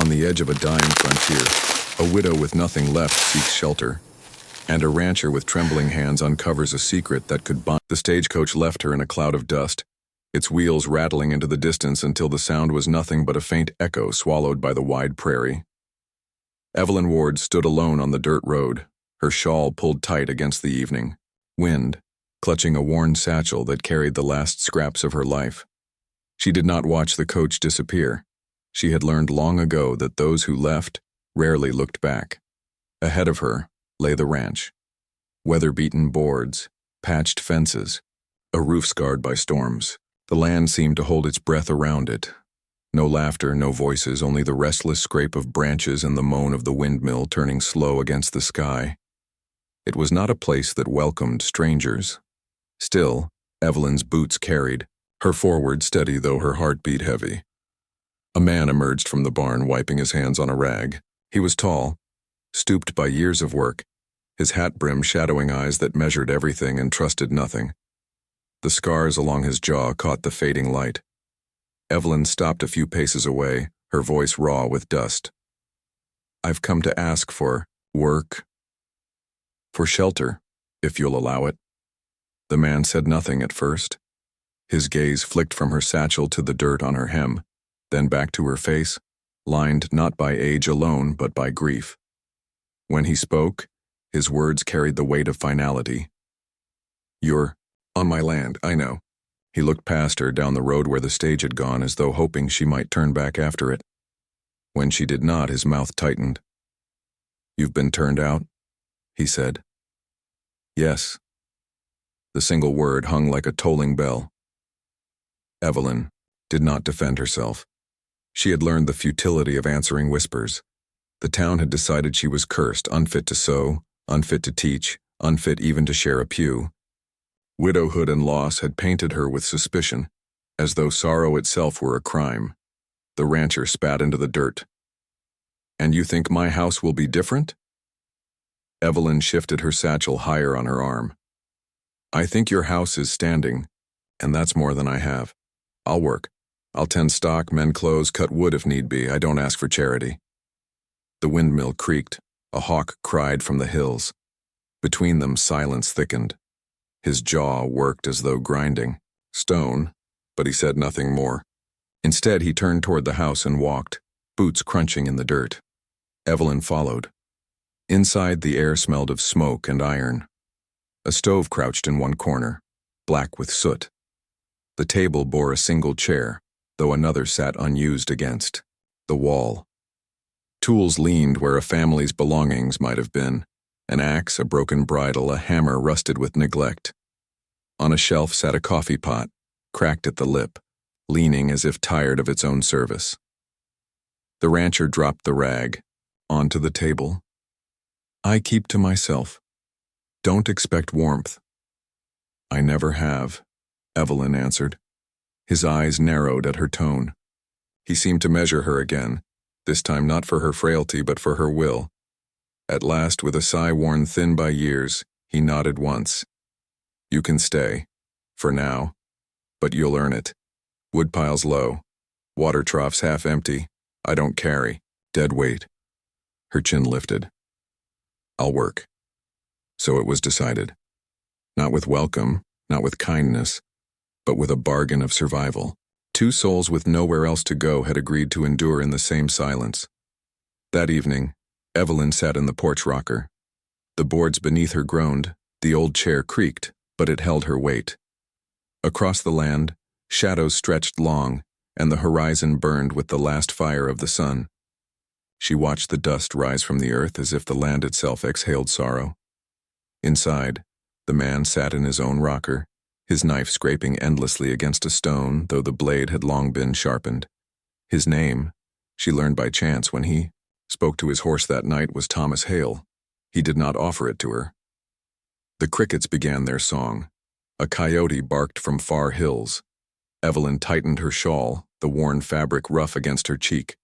On the edge of a dying frontier, a widow with nothing left seeks shelter, and a rancher with trembling hands uncovers a secret that could bind. The stagecoach left her in a cloud of dust, its wheels rattling into the distance until the sound was nothing but a faint echo swallowed by the wide prairie. Evelyn Ward stood alone on the dirt road, her shawl pulled tight against the evening wind, clutching a worn satchel that carried the last scraps of her life. She did not watch the coach disappear. She had learned long ago that those who left rarely looked back. Ahead of her lay the ranch. Weather-beaten boards, patched fences, a roof scarred by storms. The land seemed to hold its breath around it. No laughter, no voices, only the restless scrape of branches and the moan of the windmill turning slow against the sky. It was not a place that welcomed strangers. Still, Evelyn's boots carried, her forward steady though her heart beat heavy. A man emerged from the barn, wiping his hands on a rag. He was tall, stooped by years of work, his hat brim shadowing eyes that measured everything and trusted nothing. The scars along his jaw caught the fading light. Evelyn stopped a few paces away, her voice raw with dust. "I've come to ask for work. For shelter, if you'll allow it." The man said nothing at first. His gaze flicked from her satchel to the dirt on her hem, then back to her face, lined not by age alone but by grief. When he spoke, his words carried the weight of finality. "You're on my land, I know." He looked past her down the road where the stage had gone as though hoping she might turn back after it. When she did not, his mouth tightened. "You've been turned out?" he said. "Yes." The single word hung like a tolling bell. Evelyn did not defend herself. She had learned the futility of answering whispers. The town had decided she was cursed, unfit to sew, unfit to teach, unfit even to share a pew. Widowhood and loss had painted her with suspicion, as though sorrow itself were a crime. The rancher spat into the dirt. "And you think my house will be different?" Evelyn shifted her satchel higher on her arm. "I think your house is standing, and that's more than I have. I'll work. I'll tend stock, mend clothes, cut wood if need be. I don't ask for charity." The windmill creaked. A hawk cried from the hills. Between them, silence thickened. His jaw worked as though grinding stone, but he said nothing more. Instead, he turned toward the house and walked, boots crunching in the dirt. Evelyn followed. Inside, the air smelled of smoke and iron. A stove crouched in one corner, black with soot. The table bore a single chair, though another sat unused against the wall. Tools leaned where a family's belongings might have been. An axe, a broken bridle, a hammer rusted with neglect. On a shelf sat a coffee pot, cracked at the lip, leaning as if tired of its own service. The rancher dropped the rag onto the table. "I keep to myself. Don't expect warmth." "I never have," Evelyn answered. His eyes narrowed at her tone. He seemed to measure her again, this time not for her frailty but for her will. At last, with a sigh worn thin by years, he nodded once. "You can stay, for now, but you'll earn it. Woodpiles low, water troughs half empty. I don't carry, dead weight." Her chin lifted. "I'll work." So it was decided. Not with welcome, not with kindness, but with a bargain of survival. Two souls with nowhere else to go had agreed to endure in the same silence. That evening, Evelyn sat in the porch rocker. The boards beneath her groaned, the old chair creaked, but it held her weight. Across the land, shadows stretched long, and the horizon burned with the last fire of the sun. She watched the dust rise from the earth as if the land itself exhaled sorrow. Inside, the man sat in his own rocker, his knife scraping endlessly against a stone, though the blade had long been sharpened. His name, she learned by chance when he spoke to his horse that night, was Thomas Hale. He did not offer it to her. The crickets began their song. A coyote barked from far hills. Evelyn tightened her shawl, the worn fabric rough against her cheek.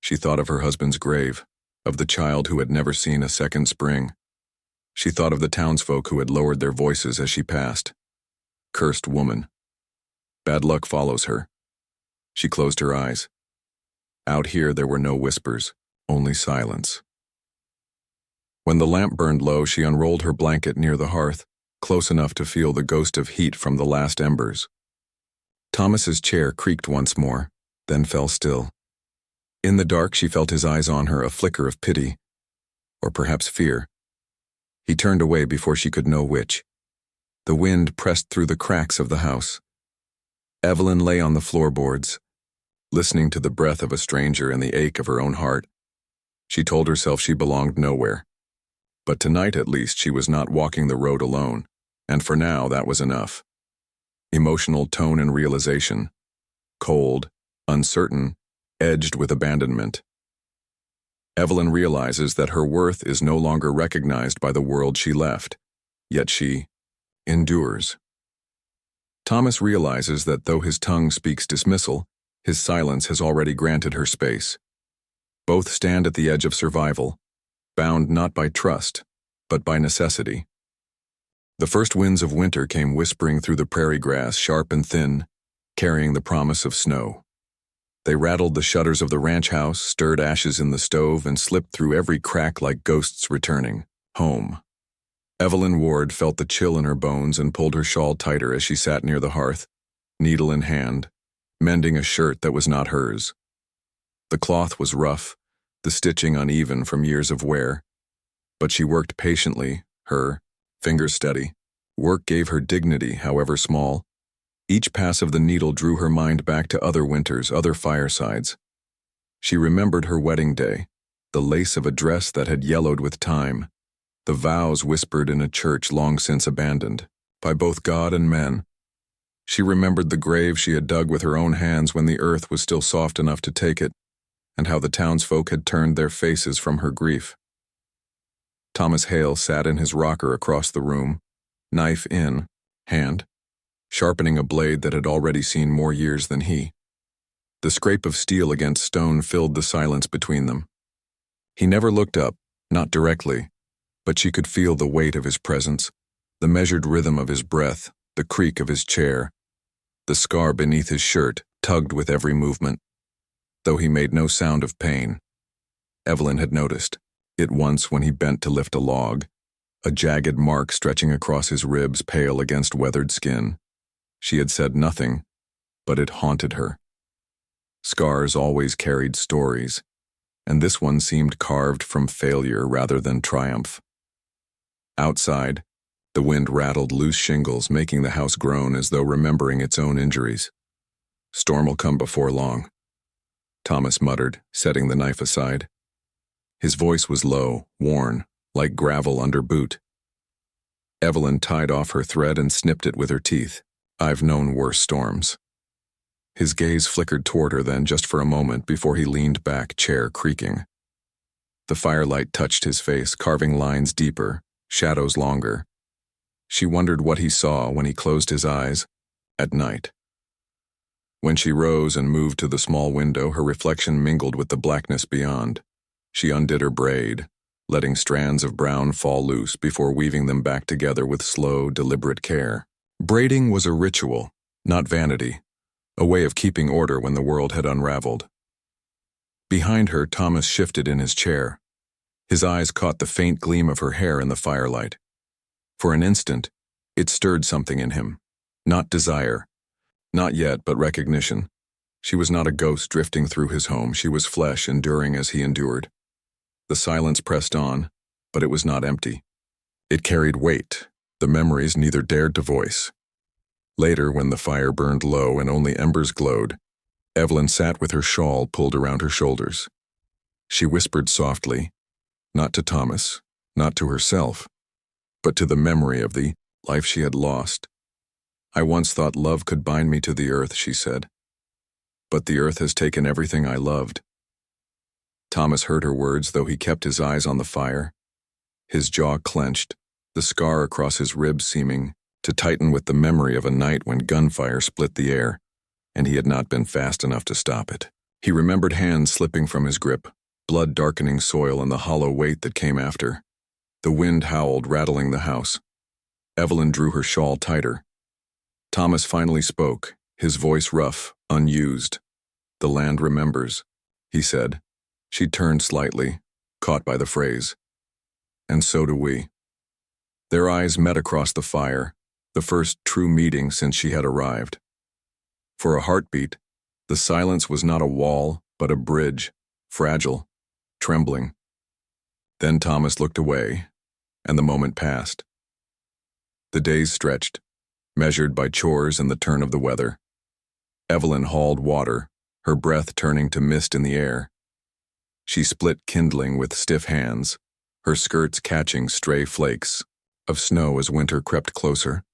She thought of her husband's grave, of the child who had never seen a second spring. She thought of the townsfolk who had lowered their voices as she passed. Cursed woman. Bad luck follows her. She closed her eyes. Out here there were no whispers, only silence. When the lamp burned low, she unrolled her blanket near the hearth, close enough to feel the ghost of heat from the last embers. Thomas's chair creaked once more, then fell still. In the dark, she felt his eyes on her, a flicker of pity, or perhaps fear. He turned away before she could know which. The wind pressed through the cracks of the house. Evelyn lay on the floorboards, listening to the breath of a stranger and the ache of her own heart. She told herself she belonged nowhere. But tonight, at least, she was not walking the road alone, and for now that was enough. Emotional tone and realization. Cold, uncertain, edged with abandonment. Evelyn realizes that her worth is no longer recognized by the world she left, yet she endures. Thomas realizes that though his tongue speaks dismissal, his silence has already granted her space. Both stand at the edge of survival, bound not by trust, but by necessity. The first winds of winter came whispering through the prairie grass, sharp and thin, carrying the promise of snow. They rattled the shutters of the ranch house, stirred ashes in the stove, and slipped through every crack like ghosts returning home. Evelyn Ward felt the chill in her bones and pulled her shawl tighter as she sat near the hearth, needle in hand, mending a shirt that was not hers. The cloth was rough, the stitching uneven from years of wear, but she worked patiently, her fingers steady. Work gave her dignity, however small. Each pass of the needle drew her mind back to other winters, other firesides. She remembered her wedding day, the lace of a dress that had yellowed with time, the vows whispered in a church long since abandoned, by both God and men. She remembered the grave she had dug with her own hands when the earth was still soft enough to take it, and how the townsfolk had turned their faces from her grief. Thomas Hale sat in his rocker across the room, knife in hand, sharpening a blade that had already seen more years than he. The scrape of steel against stone filled the silence between them. He never looked up, not directly, but she could feel the weight of his presence, the measured rhythm of his breath, the creak of his chair. The scar beneath his shirt tugged with every movement. Though he made no sound of pain, Evelyn had noticed it once when he bent to lift a log, a jagged mark stretching across his ribs, pale against weathered skin. She had said nothing, but it haunted her. Scars always carried stories, and this one seemed carved from failure rather than triumph. Outside, the wind rattled loose shingles, making the house groan as though remembering its own injuries. "Storm will come before long," Thomas muttered, setting the knife aside. His voice was low, worn, like gravel under boot. Evelyn tied off her thread and snipped it with her teeth. "I've known worse storms." His gaze flickered toward her then, just for a moment, before he leaned back, chair creaking. The firelight touched his face, carving lines deeper, shadows longer. She wondered what he saw when he closed his eyes at night. When she rose and moved to the small window, her reflection mingled with the blackness beyond. She undid her braid, letting strands of brown fall loose before weaving them back together with slow, deliberate care. Braiding was a ritual, not vanity, a way of keeping order when the world had unraveled. Behind her, Thomas shifted in his chair. His eyes caught the faint gleam of her hair in the firelight. For an instant, it stirred something in him. Not desire. Not yet, but recognition. She was not a ghost drifting through his home. She was flesh, enduring as he endured. The silence pressed on, but it was not empty. It carried weight, the memories neither dared to voice. Later, when the fire burned low and only embers glowed, Evelyn sat with her shawl pulled around her shoulders. She whispered softly, not to Thomas, not to herself, but to the memory of the life she had lost. "I once thought love could bind me to the earth," she said. "But the earth has taken everything I loved." Thomas heard her words, though he kept his eyes on the fire. His jaw clenched, the scar across his ribs seeming to tighten with the memory of a night when gunfire split the air, and he had not been fast enough to stop it. He remembered hands slipping from his grip, blood darkening soil and the hollow weight that came after. The wind howled, rattling the house. Evelyn drew her shawl tighter. Thomas finally spoke, his voice rough, unused. "The land remembers. he said. She turned slightly, caught by the phrase. And so do we. Their eyes met across the fire, the first true meeting since she had arrived. For a heartbeat, the silence was not a wall, but a bridge, fragile, trembling. Then Thomas looked away, and the moment passed. The days stretched, measured by chores and the turn of the weather. Evelyn hauled water, her breath turning to mist in the air. She split kindling with stiff hands, her skirts catching stray flakes of snow as winter crept closer.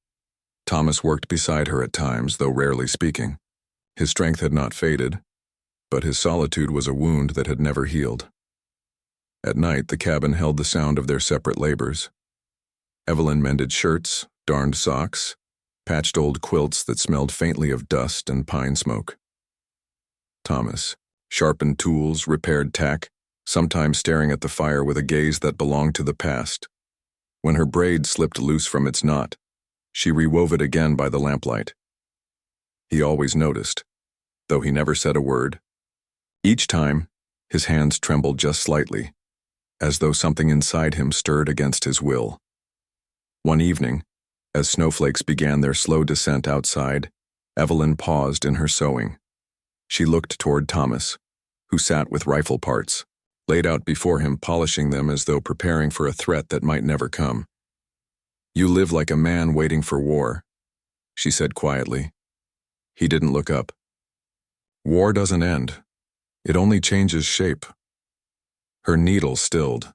Thomas worked beside her at times, though rarely speaking. His strength had not faded, but his solitude was a wound that had never healed. At night, the cabin held the sound of their separate labors. Evelyn mended shirts, darned socks, patched old quilts that smelled faintly of dust and pine smoke. Thomas sharpened tools, repaired tack, sometimes staring at the fire with a gaze that belonged to the past. When her braid slipped loose from its knot, she rewove it again by the lamplight. He always noticed, though he never said a word. Each time, his hands trembled just slightly, as though something inside him stirred against his will. One evening, as snowflakes began their slow descent outside, Evelyn paused in her sewing. She looked toward Thomas, who sat with rifle parts, laid out before him, polishing them as though preparing for a threat that might never come. "You live like a man waiting for war," she said quietly. He didn't look up. "War doesn't end. It only changes shape." Her needle stilled.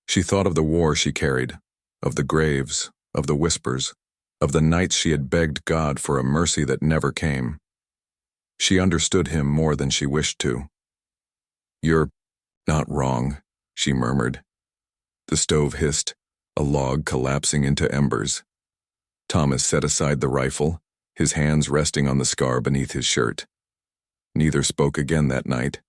She thought of the war she carried, of the graves, of the whispers, of the nights she had begged God for a mercy that never came. She understood him more than she wished to. "You're not wrong," she murmured. The stove hissed, a log collapsing into embers. Thomas set aside the rifle, his hands resting on the scar beneath his shirt. Neither spoke again that night,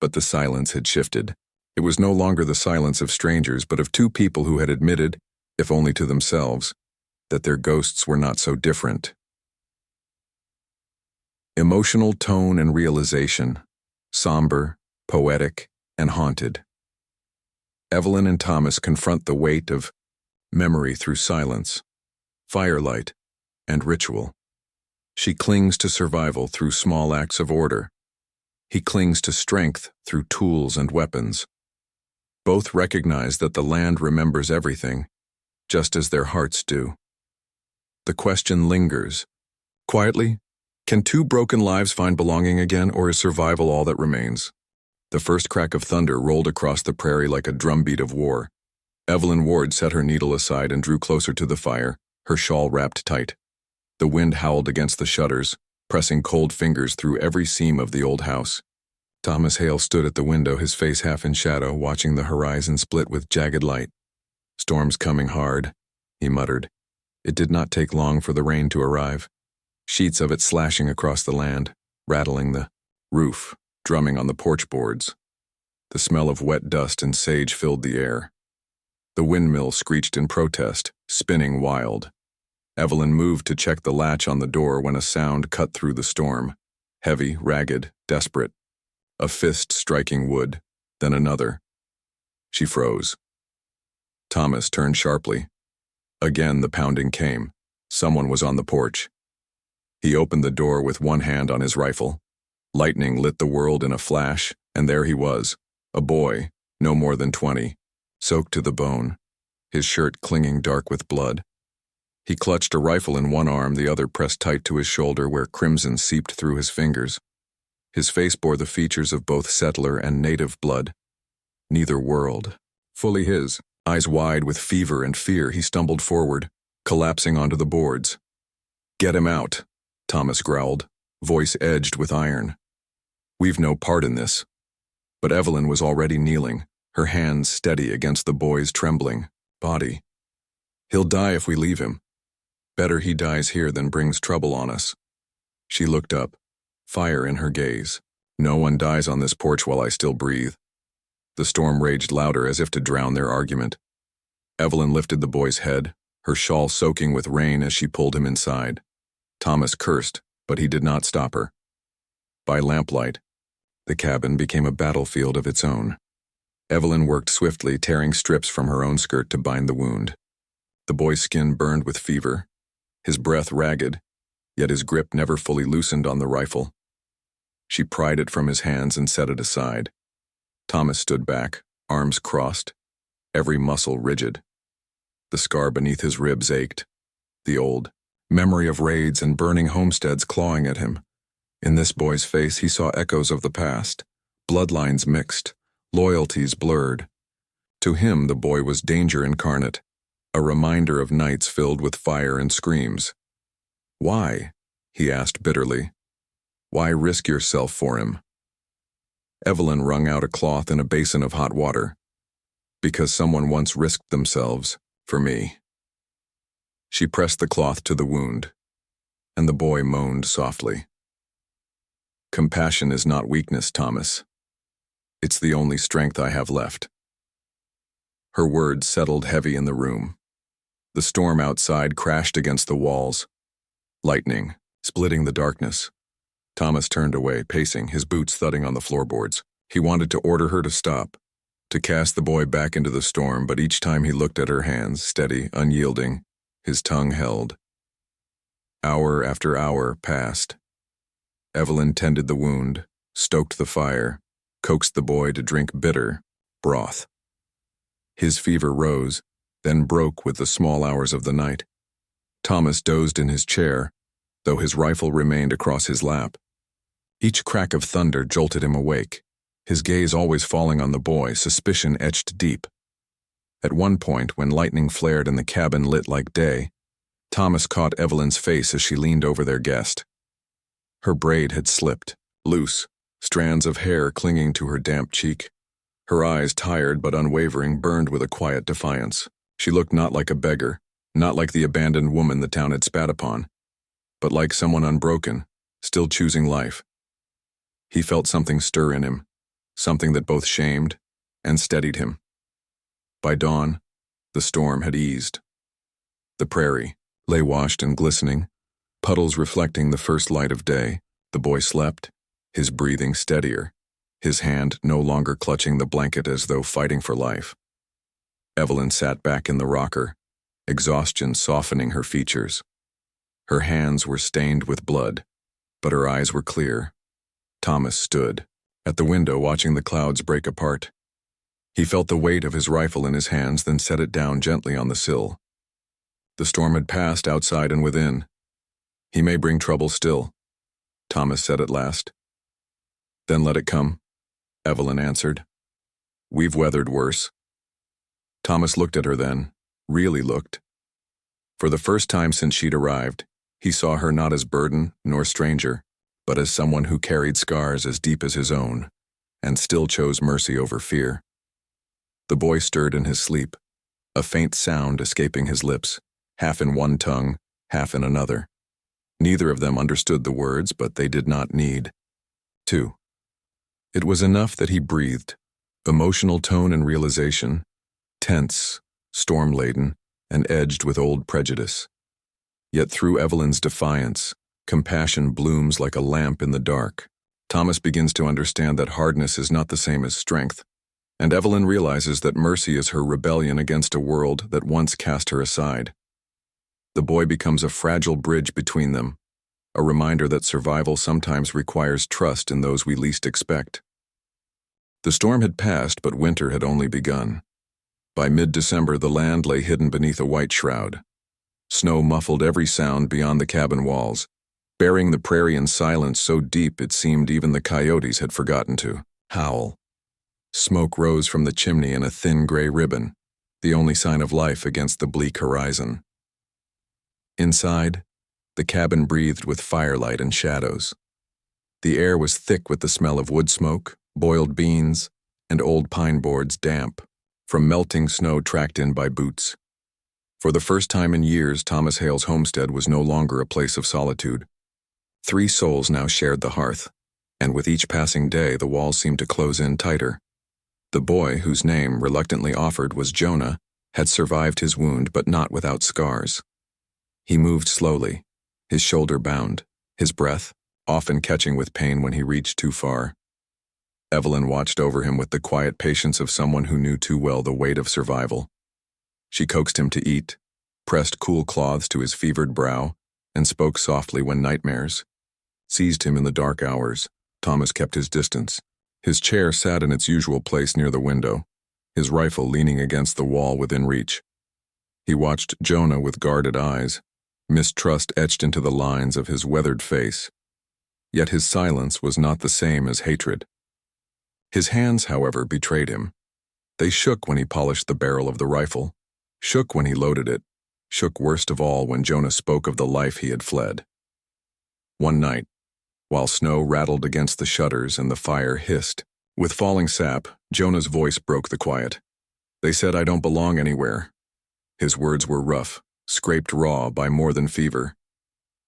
but the silence had shifted. It was no longer the silence of strangers, but of two people who had admitted, if only to themselves, that their ghosts were not so different. Emotional tone and realization, somber, poetic, and haunted. Evelyn and Thomas confront the weight of memory through silence, firelight, and ritual. She clings to survival through small acts of order. He clings to strength through tools and weapons. Both recognize that the land remembers everything, just as their hearts do. The question lingers. Quietly, can two broken lives find belonging again, or is survival all that remains? The first crack of thunder rolled across the prairie like a drumbeat of war. Evelyn Ward set her needle aside and drew closer to the fire, her shawl wrapped tight. The wind howled against the shutters, pressing cold fingers through every seam of the old house. Thomas Hale stood at the window, his face half in shadow, watching the horizon split with jagged light. "Storm's coming hard," he muttered. It did not take long for the rain to arrive, sheets of it slashing across the land, rattling the roof, drumming on the porch boards. The smell of wet dust and sage filled the air. The windmill screeched in protest, spinning wild. Evelyn moved to check the latch on the door when a sound cut through the storm, heavy, ragged, desperate. A fist striking wood, then another. She froze. Thomas turned sharply. Again the pounding came. Someone was on the porch. He opened the door with one hand on his rifle. Lightning lit the world in a flash, and there he was, a boy, no more than 20, soaked to the bone, his shirt clinging dark with blood. He clutched a rifle in one arm, the other pressed tight to his shoulder where crimson seeped through his fingers. His face bore the features of both settler and native blood. Neither world. Fully his, eyes wide with fever and fear, he stumbled forward, collapsing onto the boards. "Get him out," Thomas growled, voice edged with iron. "We've no part in this." But Evelyn was already kneeling, her hands steady against the boy's trembling body. "He'll die if we leave him. Better he dies here than brings trouble on us." She looked up, fire in her gaze. "No one dies on this porch while I still breathe." The storm raged louder as if to drown their argument. Evelyn lifted the boy's head, her shawl soaking with rain as she pulled him inside. Thomas cursed, but he did not stop her. By lamplight, The cabin became a battlefield of its own. Evelyn worked swiftly, tearing strips from her own skirt to bind the wound. The boy's skin burned with fever, his breath ragged, yet his grip never fully loosened on the rifle. She pried it from his hands and set it aside. Thomas stood back, arms crossed, every muscle rigid. The scar beneath his ribs ached, the old memory of raids and burning homesteads clawing at him. In this boy's face he saw echoes of the past, bloodlines mixed, loyalties blurred. To him the boy was danger incarnate, a reminder of nights filled with fire and screams. "Why?" he asked bitterly. "Why risk yourself for him?" Evelyn wrung out a cloth in a basin of hot water. "Because someone once risked themselves for me." She pressed the cloth to the wound, and the boy moaned softly. "Compassion is not weakness, Thomas. It's the only strength I have left." Her words settled heavy in the room. The storm outside crashed against the walls, lightning splitting the darkness. Thomas turned away, pacing, his boots thudding on the floorboards. He wanted to order her to stop, to cast the boy back into the storm, but each time he looked at her hands, steady, unyielding, his tongue held. Hour after hour passed. Evelyn tended the wound, stoked the fire, coaxed the boy to drink bitter broth. His fever rose, then broke with the small hours of the night. Thomas dozed in his chair, though his rifle remained across his lap. Each crack of thunder jolted him awake, his gaze always falling on the boy, suspicion etched deep. At one point, when lightning flared and the cabin lit like day, Thomas caught Evelyn's face as she leaned over their guest. Her braid had slipped, loose, strands of hair clinging to her damp cheek. Her eyes, tired but unwavering, burned with a quiet defiance. She looked not like a beggar, not like the abandoned woman the town had spat upon, but like someone unbroken, still choosing life. He felt something stir in him, something that both shamed and steadied him. By dawn, the storm had eased. The prairie lay washed and glistening, puddles reflecting the first light of day. The boy slept, his breathing steadier, his hand no longer clutching the blanket as though fighting for life. Evelyn sat back in the rocker, exhaustion softening her features. Her hands were stained with blood, but her eyes were clear. Thomas stood at the window watching the clouds break apart. He felt the weight of his rifle in his hands, then set it down gently on the sill. The storm had passed outside and within. "He may bring trouble still," Thomas said at last. "Then let it come," Evelyn answered. "We've weathered worse." Thomas looked at her then, really looked. For the first time since she'd arrived, he saw her not as burden nor stranger, but as someone who carried scars as deep as his own, and still chose mercy over fear. The boy stirred in his sleep, a faint sound escaping his lips, half in one tongue, half in another. Neither of them understood the words, but they did not need to. It was enough that he breathed, emotional tone and realization, tense, storm-laden, and edged with old prejudice. Yet through Evelyn's defiance, compassion blooms like a lamp in the dark. Thomas begins to understand that hardness is not the same as strength, and Evelyn realizes that mercy is her rebellion against a world that once cast her aside. The boy becomes a fragile bridge between them, a reminder that survival sometimes requires trust in those we least expect. The storm had passed, but winter had only begun. By mid-December, the land lay hidden beneath a white shroud. Snow muffled every sound beyond the cabin walls, burying the prairie in silence so deep it seemed even the coyotes had forgotten to howl. Smoke rose from the chimney in a thin gray ribbon, the only sign of life against the bleak horizon. Inside, the cabin breathed with firelight and shadows. The air was thick with the smell of wood smoke, boiled beans, and old pine boards damp from melting snow tracked in by boots. For the first time in years, Thomas Hale's homestead was no longer a place of solitude. 3 souls now shared the hearth, and with each passing day the walls seemed to close in tighter. The boy, whose name, reluctantly offered, was Jonah, had survived his wound, but not without scars. He moved slowly, his shoulder bound, his breath often catching with pain when he reached too far. Evelyn watched over him with the quiet patience of someone who knew too well the weight of survival. She coaxed him to eat, pressed cool cloths to his fevered brow, and spoke softly when nightmares seized him in the dark hours. Thomas kept his distance. His chair sat in its usual place near the window, his rifle leaning against the wall within reach. He watched Jonah with guarded eyes, mistrust etched into the lines of his weathered face. Yet his silence was not the same as hatred. His hands, however, betrayed him. They shook when he polished the barrel of the rifle, shook when he loaded it, shook worst of all when Jonah spoke of the life he had fled. One night, while snow rattled against the shutters and the fire hissed, with falling sap, Jonah's voice broke the quiet. "They said I don't belong anywhere." His words were rough, scraped raw by more than fever.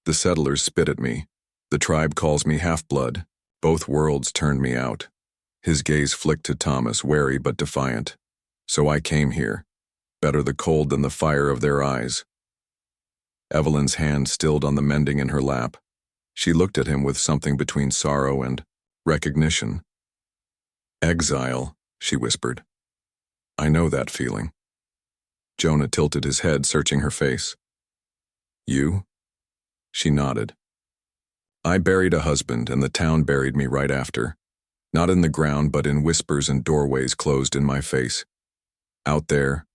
"The settlers spit at me. The tribe calls me half-blood. Both worlds turned me out." His gaze flicked to Thomas, wary but defiant. "So I came here. Better the cold than the fire of their eyes." Evelyn's hand stilled on the mending in her lap. She looked at him with something between sorrow and recognition. "Exile," she whispered. "I know that feeling." Jonah tilted his head, searching her face. "You?" She nodded. "I buried a husband, and the town buried me right after. Not in the ground, but in whispers and doorways closed in my face. Out there,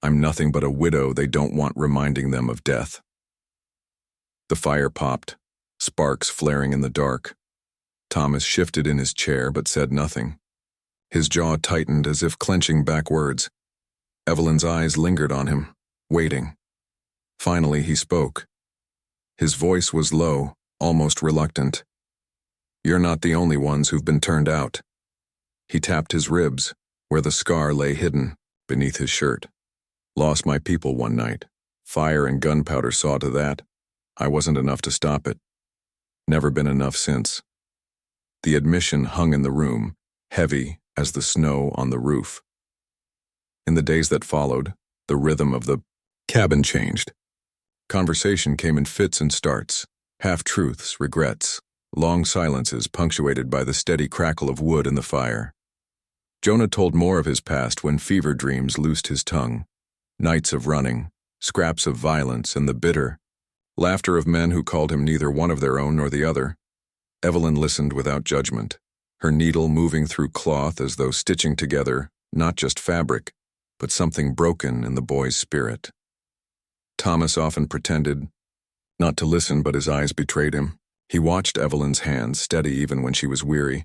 I'm nothing but a widow they don't want reminding them of death." The fire popped, sparks flaring in the dark. Thomas shifted in his chair but said nothing. His jaw tightened as if clenching back words. Evelyn's eyes lingered on him, waiting. Finally he spoke. His voice was low, almost reluctant. "You're not the only ones who've been turned out." He tapped his ribs, where the scar lay hidden, beneath his shirt. "Lost my people one night. Fire and gunpowder saw to that. I wasn't enough to stop it. Never been enough since." The admission hung in the room, heavy as the snow on the roof. In the days that followed, the rhythm of the cabin changed. Conversation came in fits and starts, half-truths, regrets, long silences punctuated by the steady crackle of wood in the fire. Jonah told more of his past when fever dreams loosed his tongue. Nights of running, scraps of violence, and the bitter laughter of men who called him neither one of their own nor the other. Evelyn listened without judgment, her needle moving through cloth as though stitching together not just fabric, but something broken in the boy's spirit. Thomas often pretended not to listen, but his eyes betrayed him. He watched Evelyn's hands, steady even when she was weary,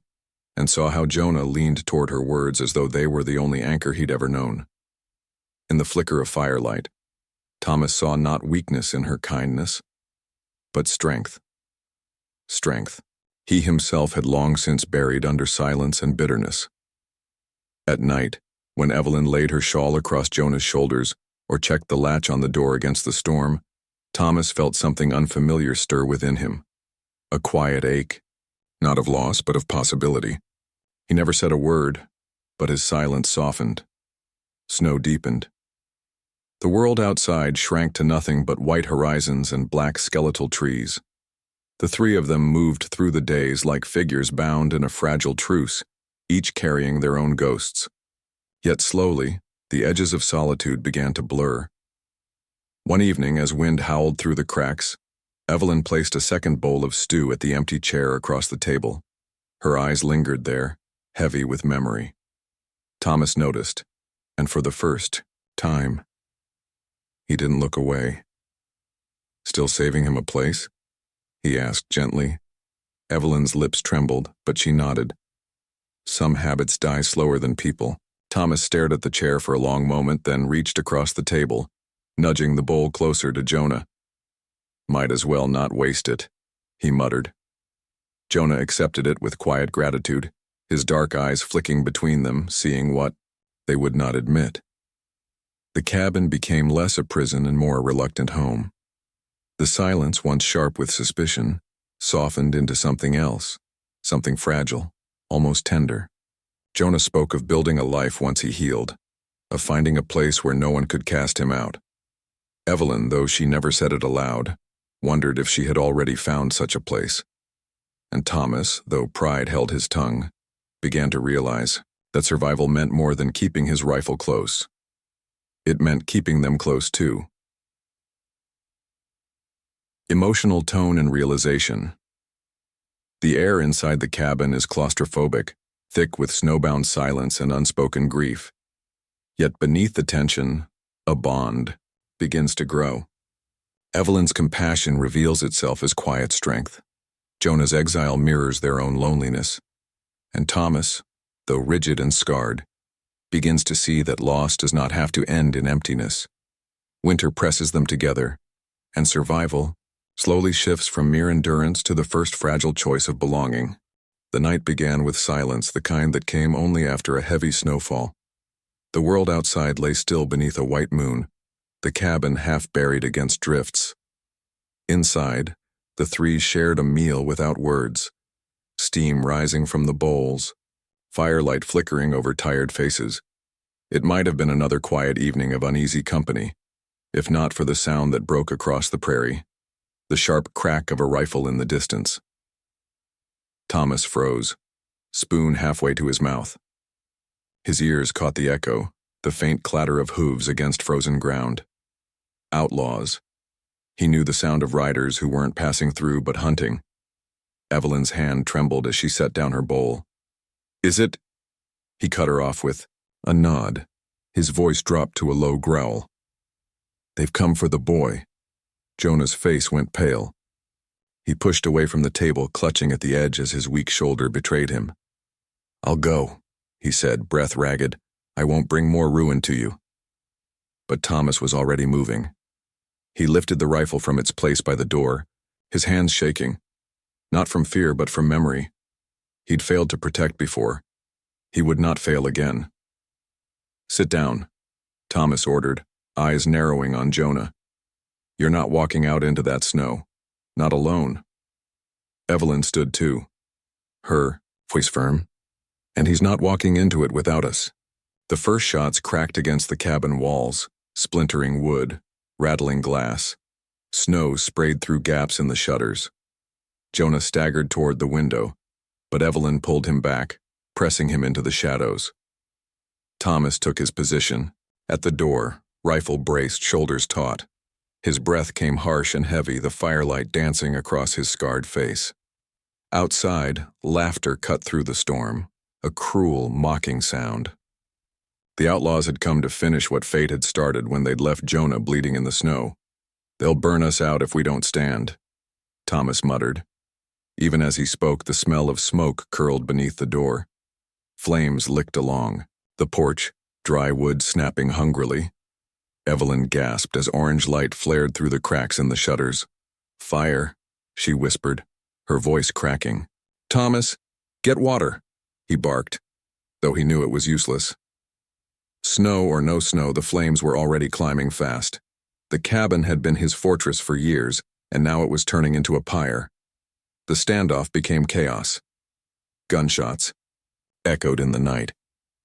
and saw how Jonah leaned toward her words as though they were the only anchor he'd ever known. In the flicker of firelight, Thomas saw not weakness in her kindness, but strength. Strength he himself had long since buried under silence and bitterness. At night, when Evelyn laid her shawl across Jonah's shoulders or checked the latch on the door against the storm, Thomas felt something unfamiliar stir within him. A quiet ache, not of loss but of possibility. He never said a word, but his silence softened. Snow deepened. The world outside shrank to nothing but white horizons and black skeletal trees. The three of them moved through the days like figures bound in a fragile truce, each carrying their own ghosts. Yet slowly, the edges of solitude began to blur. One evening, as wind howled through the cracks, Evelyn placed a second bowl of stew at the empty chair across the table. Her eyes lingered there, heavy with memory. Thomas noticed, and for the first time, he didn't look away. "Still saving him a place?" he asked gently. Evelyn's lips trembled, but she nodded. "Some habits die slower than people." Thomas stared at the chair for a long moment, then reached across the table, nudging the bowl closer to Jonah. "Might as well not waste it," he muttered. Jonah accepted it with quiet gratitude, his dark eyes flicking between them, seeing what they would not admit. The cabin became less a prison and more a reluctant home. The silence, once sharp with suspicion, softened into something else, something fragile, almost tender. Jonah spoke of building a life once he healed, of finding a place where no one could cast him out. Evelyn, though she never said it aloud, wondered if she had already found such a place. And Thomas, though pride held his tongue, began to realize that survival meant more than keeping his rifle close. It meant keeping them close too. Emotional tone and realization. The air inside the cabin is claustrophobic, thick with snowbound silence and unspoken grief. Yet beneath the tension, a bond begins to grow. Evelyn's compassion reveals itself as quiet strength. Jonah's exile mirrors their own loneliness. And Thomas, though rigid and scarred, begins to see that loss does not have to end in emptiness. Winter presses them together, and survival slowly shifts from mere endurance to the first fragile choice of belonging. The night began with silence, the kind that came only after a heavy snowfall. The world outside lay still beneath a white moon, the cabin half buried against drifts. Inside, the three shared a meal without words, steam rising from the bowls, firelight flickering over tired faces. It might have been another quiet evening of uneasy company, if not for the sound that broke across the prairie, the sharp crack of a rifle in the distance. Thomas froze, spoon halfway to his mouth. His ears caught the echo, the faint clatter of hooves against frozen ground. Outlaws. He knew the sound of riders who weren't passing through but hunting. Evelyn's hand trembled as she set down her bowl. "Is it?" He cut her off with a nod. His voice dropped to a low growl. "They've come for the boy." Jonah's face went pale. He pushed away from the table, clutching at the edge as his weak shoulder betrayed him. "I'll go," he said, breath ragged. "I won't bring more ruin to you." But Thomas was already moving. He lifted the rifle from its place by the door, his hands shaking. Not from fear, but from memory. He'd failed to protect before. He would not fail again. "Sit down," Thomas ordered, eyes narrowing on Jonah. "You're not walking out into that snow. Not alone." Evelyn stood too. Her voice firm. "And he's not walking into it without us." The first shots cracked against the cabin walls, splintering wood, rattling glass. Snow sprayed through gaps in the shutters. Jonah staggered toward the window, but Evelyn pulled him back, pressing him into the shadows. Thomas took his position, at the door, rifle braced, shoulders taut. His breath came harsh and heavy, the firelight dancing across his scarred face. Outside, laughter cut through the storm, a cruel, mocking sound. The outlaws had come to finish what fate had started when they'd left Jonah bleeding in the snow. "They'll burn us out if we don't stand," Thomas muttered. Even as he spoke, the smell of smoke curled beneath the door. Flames licked along, the porch, dry wood snapping hungrily. Evelyn gasped as orange light flared through the cracks in the shutters. "Fire," she whispered, her voice cracking. "Thomas, get water," he barked, though he knew it was useless. Snow or no snow, the flames were already climbing fast. The cabin had been his fortress for years, and now it was turning into a pyre. The standoff became chaos. Gunshots echoed in the night,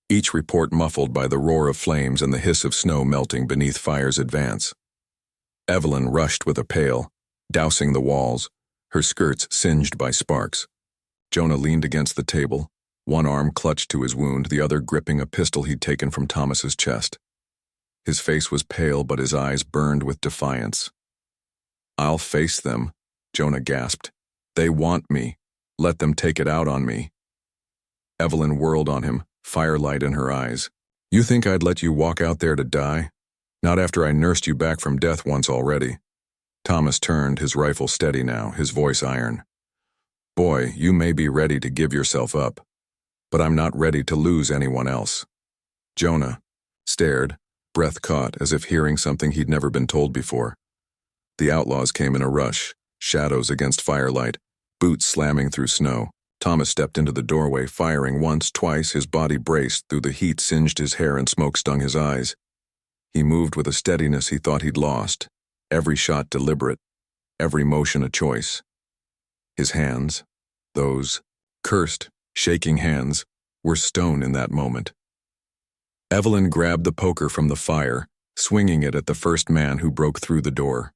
each report muffled by the roar of flames and the hiss of snow melting beneath fire's advance. Evelyn rushed with a pail, dousing the walls, her skirts singed by sparks. Jonah leaned against the table, one arm clutched to his wound, the other gripping a pistol he'd taken from Thomas's chest. His face was pale, but his eyes burned with defiance. "I'll face them," Jonah gasped. "They want me. Let them take it out on me." Evelyn whirled on him, firelight in her eyes. "You think I'd let you walk out there to die? Not after I nursed you back from death once already." Thomas turned, his rifle steady now, his voice iron. "Boy, you may be ready to give yourself up, but I'm not ready to lose anyone else." Jonah stared, breath caught, as if hearing something he'd never been told before. The outlaws came in a rush, shadows against firelight, boots slamming through snow. Thomas stepped into the doorway, firing once, twice, his body braced through the heat, singed his hair and smoke stung his eyes. He moved with a steadiness he thought he'd lost, every shot deliberate, every motion a choice. His hands, those cursed, shaking hands, were stone in that moment. Evelyn grabbed the poker from the fire, swinging it at the first man who broke through the door.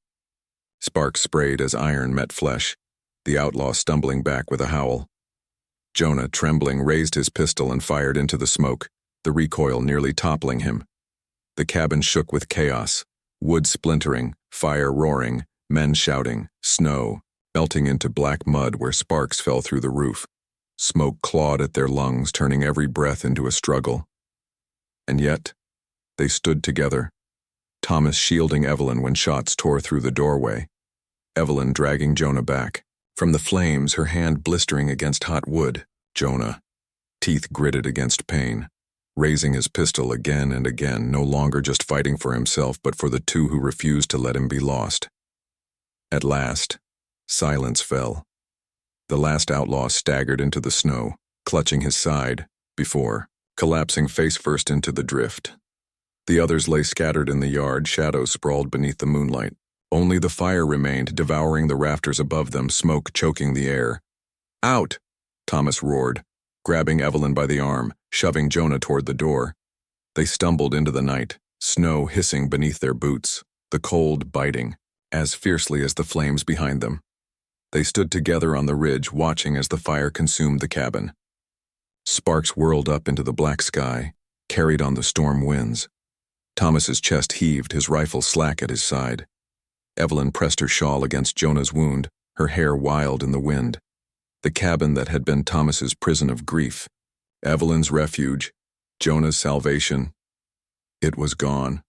Sparks sprayed as iron met flesh, the outlaw stumbling back with a howl. Jonah, trembling, raised his pistol and fired into the smoke, the recoil nearly toppling him. The cabin shook with chaos, wood splintering, fire roaring, men shouting, snow melting into black mud where sparks fell through the roof. Smoke clawed at their lungs, turning every breath into a struggle. And yet, they stood together, Thomas shielding Evelyn when shots tore through the doorway, Evelyn dragging Jonah back. From the flames, her hand blistering against hot wood, Jonah, teeth gritted against pain, raising his pistol again and again, no longer just fighting for himself but for the two who refused to let him be lost. At last, silence fell. The last outlaw staggered into the snow, clutching his side, before collapsing face first into the drift. The others lay scattered in the yard, shadows sprawled beneath the moonlight. Only the fire remained, devouring the rafters above them, smoke choking the air. "Out!" Thomas roared, grabbing Evelyn by the arm, shoving Jonah toward the door. They stumbled into the night, snow hissing beneath their boots, the cold biting as fiercely as the flames behind them. They stood together on the ridge, watching as the fire consumed the cabin. Sparks whirled up into the black sky, carried on the storm winds. Thomas's chest heaved, his rifle slack at his side. Evelyn pressed her shawl against Jonah's wound, her hair wild in the wind. The cabin that had been Thomas's prison of grief, Evelyn's refuge, Jonah's salvation, it was gone,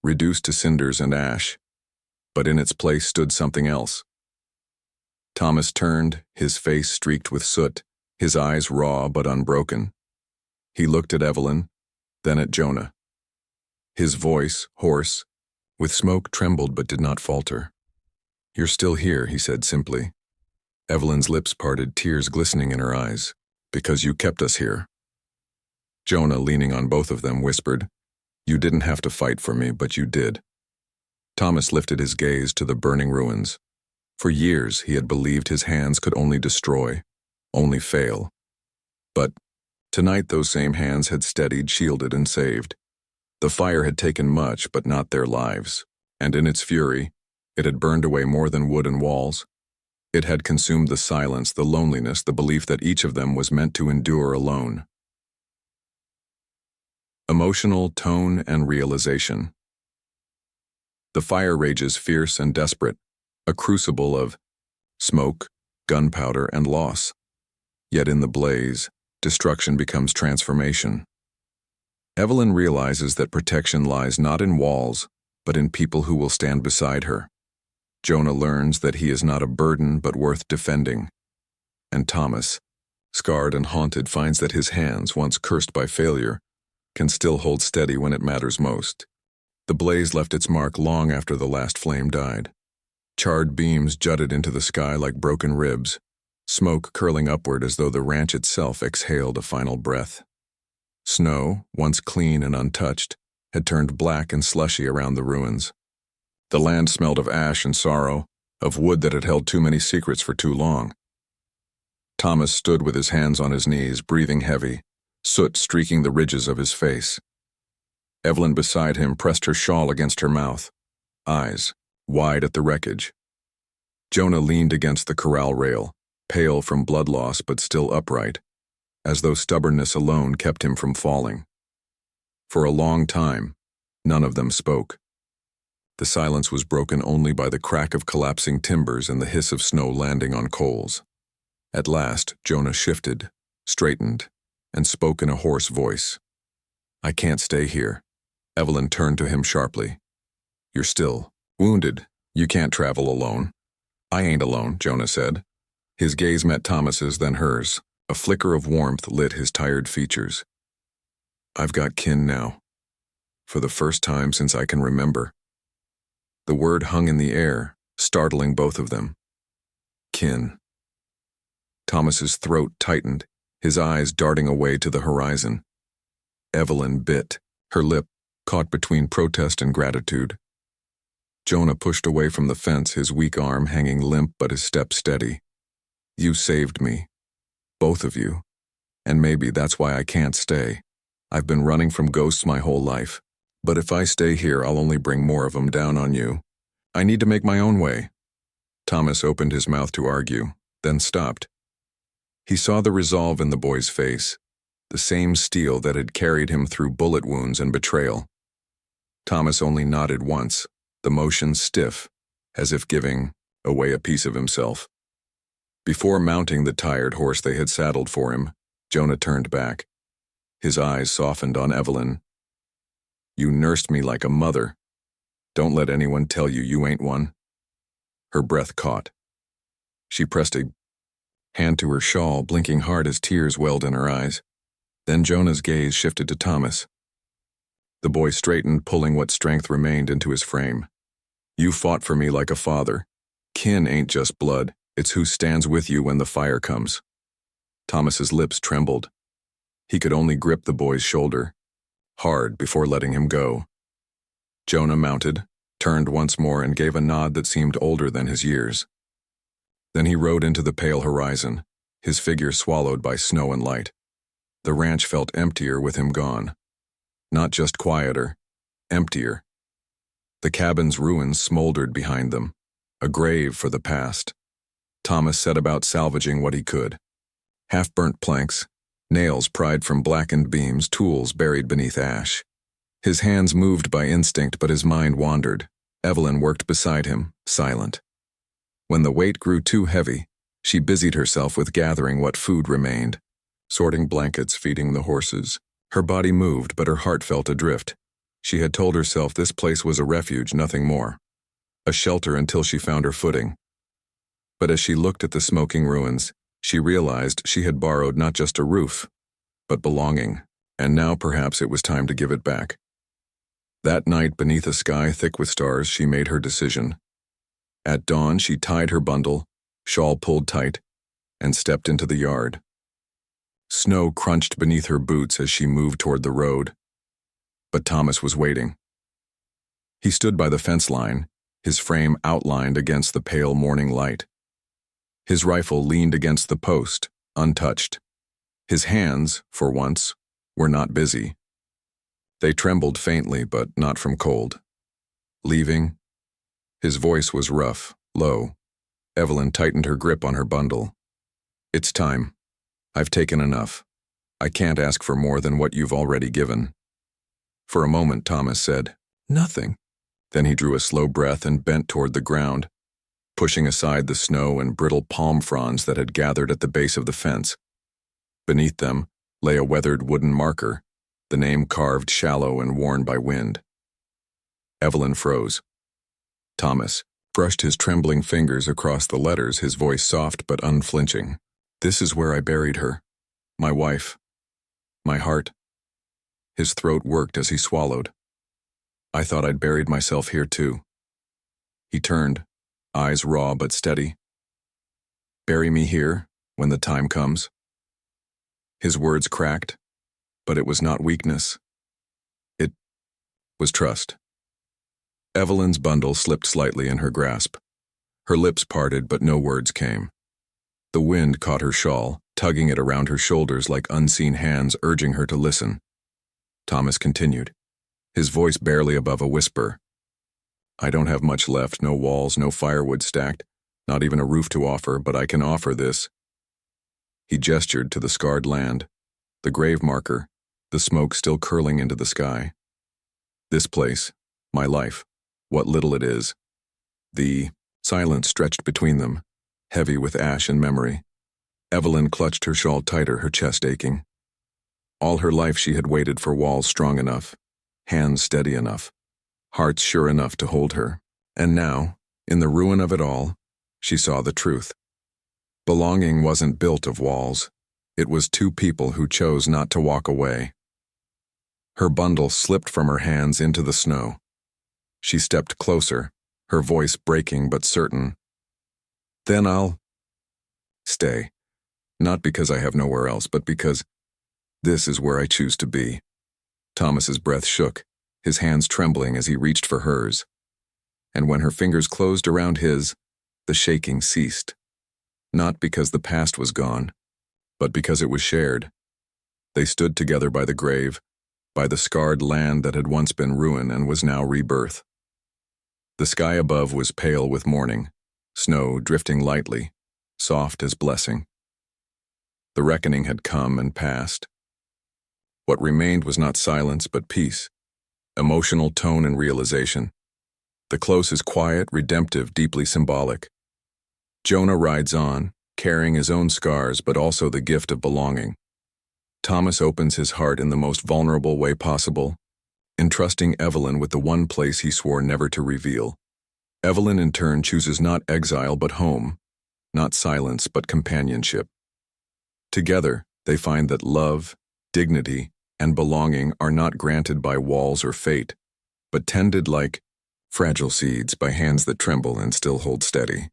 reduced to cinders and ash. But in its place stood something else. Thomas turned, his face streaked with soot, his eyes raw but unbroken. He looked at Evelyn, then at Jonah. His voice, hoarse, with smoke, trembled but did not falter. "You're still here," he said simply. Evelyn's lips parted, tears glistening in her eyes. "Because you kept us here." Jonah, leaning on both of them, whispered, "You didn't have to fight for me, but you did." Thomas lifted his gaze to the burning ruins. For years he had believed his hands could only destroy, only fail. But tonight those same hands had steadied, shielded, and saved. The fire had taken much, but not their lives, and in its fury, it had burned away more than wood and walls. It had consumed the silence, the loneliness, the belief that each of them was meant to endure alone. Emotional tone and realization. The fire rages fierce and desperate, a crucible of smoke, gunpowder, and loss. Yet in the blaze, destruction becomes transformation. Evelyn realizes that protection lies not in walls, but in people who will stand beside her. Jonah learns that he is not a burden but worth defending. And Thomas, scarred and haunted, finds that his hands, once cursed by failure, can still hold steady when it matters most. The blaze left its mark long after the last flame died. Charred beams jutted into the sky like broken ribs, smoke curling upward as though the ranch itself exhaled a final breath. Snow, once clean and untouched, had turned black and slushy around the ruins. The land smelled of ash and sorrow, of wood that had held too many secrets for too long. Thomas stood with his hands on his knees, breathing heavy, soot streaking the ridges of his face. Evelyn beside him pressed her shawl against her mouth, eyes wide at the wreckage. Jonah leaned against the corral rail, pale from blood loss but still upright, as though stubbornness alone kept him from falling. For a long time, none of them spoke. The silence was broken only by the crack of collapsing timbers and the hiss of snow landing on coals. At last, Jonah shifted, straightened, and spoke in a hoarse voice. "I can't stay here." Evelyn turned to him sharply. "You're still wounded. You can't travel alone." "I ain't alone," Jonah said. His gaze met Thomas's, then hers. A flicker of warmth lit his tired features. "I've got kin now. For the first time since I can remember." The word hung in the air, startling both of them. Kin. Thomas's throat tightened, his eyes darting away to the horizon. Evelyn bit, her lip caught between protest and gratitude. Jonah pushed away from the fence, his weak arm hanging limp but his step steady. "You saved me. Both of you. And maybe that's why I can't stay. I've been running from ghosts my whole life. But if I stay here, I'll only bring more of them down on you. I need to make my own way." Thomas opened his mouth to argue, then stopped. He saw the resolve in the boy's face, the same steel that had carried him through bullet wounds and betrayal. Thomas only nodded once, the motion stiff, as if giving away a piece of himself. Before mounting the tired horse they had saddled for him, Jonah turned back. His eyes softened on Evelyn. "You nursed me like a mother. Don't let anyone tell you you ain't one." Her breath caught. She pressed a hand to her shawl, blinking hard as tears welled in her eyes. Then Jonah's gaze shifted to Thomas. The boy straightened, pulling what strength remained into his frame. "You fought for me like a father. Kin ain't just blood, it's who stands with you when the fire comes." Thomas's lips trembled. He could only grip the boy's shoulder, hard, before letting him go. Jonah mounted, turned once more, and gave a nod that seemed older than his years. Then he rode into the pale horizon, his figure swallowed by snow and light. The ranch felt emptier with him gone. Not just quieter, emptier. The cabin's ruins smoldered behind them, a grave for the past. Thomas set about salvaging what he could. Half-burnt planks, nails pried from blackened beams, tools buried beneath ash. His hands moved by instinct, but his mind wandered. Evelyn worked beside him, silent. When the weight grew too heavy, she busied herself with gathering what food remained, sorting blankets, feeding the horses. Her body moved, but her heart felt adrift. She had told herself this place was a refuge, nothing more. A shelter until she found her footing. But as she looked at the smoking ruins, she realized she had borrowed not just a roof, but belonging, and now perhaps it was time to give it back. That night, beneath a sky thick with stars, she made her decision. At dawn, she tied her bundle, shawl pulled tight, and stepped into the yard. Snow crunched beneath her boots as she moved toward the road. But Thomas was waiting. He stood by the fence line, his frame outlined against the pale morning light. His rifle leaned against the post, untouched. His hands, for once, were not busy. They trembled faintly, but not from cold. "Leaving?" His voice was rough, low. Evelyn tightened her grip on her bundle. "It's time. I've taken enough. I can't ask for more than what you've already given." For a moment, Thomas said, "Nothing." Then he drew a slow breath and bent toward the ground, pushing aside the snow and brittle palm fronds that had gathered at the base of the fence. Beneath them lay a weathered wooden marker, the name carved shallow and worn by wind. Evelyn froze. Thomas brushed his trembling fingers across the letters, his voice soft but unflinching. "This is where I buried her. My wife. My heart." His throat worked as he swallowed. "I thought I'd buried myself here too." He turned, eyes raw but steady. "Bury me here when the time comes." His words cracked, but it was not weakness. It was trust. Evelyn's bundle slipped slightly in her grasp. Her lips parted, but no words came. The wind caught her shawl, tugging it around her shoulders like unseen hands urging her to listen. Thomas continued, his voice barely above a whisper. "I don't have much left, no walls, no firewood stacked, not even a roof to offer, but I can offer this." He gestured to the scarred land, the grave marker, the smoke still curling into the sky. "This place, my life, what little it is." The silence stretched between them, heavy with ash and memory. Evelyn clutched her shawl tighter, her chest aching. All her life she had waited for walls strong enough, hands steady enough, hearts sure enough to hold her. And now, in the ruin of it all, she saw the truth. Belonging wasn't built of walls. It was two people who chose not to walk away. Her bundle slipped from her hands into the snow. She stepped closer, her voice breaking but certain. "Then I'll stay. Not because I have nowhere else, but because this is where I choose to be." Thomas's breath shook, his hands trembling as he reached for hers. And when her fingers closed around his, the shaking ceased. Not because the past was gone, but because it was shared. They stood together by the grave, by the scarred land that had once been ruin and was now rebirth. The sky above was pale with morning, snow drifting lightly, soft as blessing. The reckoning had come and passed. What remained was not silence but peace, emotional tone and realization. The close is quiet, redemptive, deeply symbolic. Jonah rides on, carrying his own scars but also the gift of belonging. Thomas opens his heart in the most vulnerable way possible, entrusting Evelyn with the one place he swore never to reveal. Evelyn in turn chooses not exile but home, not silence but companionship. Together, they find that love, dignity, and belonging are not granted by walls or fate, but tended like fragile seeds by hands that tremble and still hold steady.